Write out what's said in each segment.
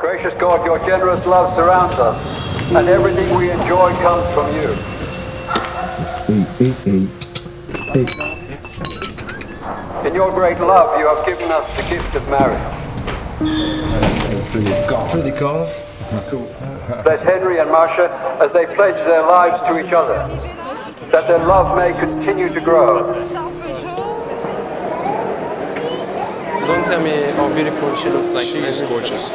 Gracious God, your generous love surrounds us, and everything we enjoy comes from you. In your great love, you have given us the gift of marriage. Pretty cool. Bless Henry and Marcia as they pledge their lives to each other, that their love may continue to grow. Don't tell me how beautiful she looks like. She is gorgeous.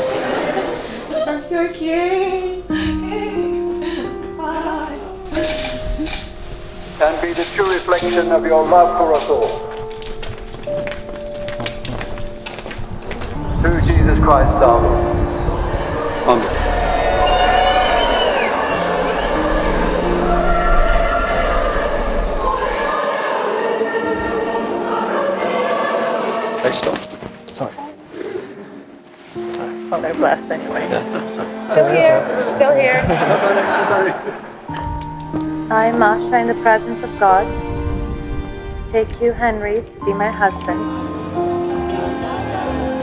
I'm so cute. And be the true reflection of your love for us all. Through Jesus Christ our Lord. Amen. Hey, stop. Sorry. Well, they're blessed anyway. Still here. Still here. I, Masha, in the presence of God, take you, Henry, to be my husband.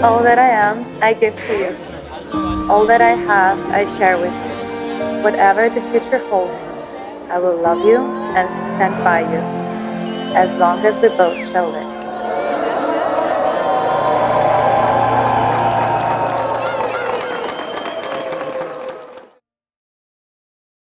All that I am, I give to you. All that I have, I share with you. Whatever the future holds, I will love you and stand by you, as long as we both shall live.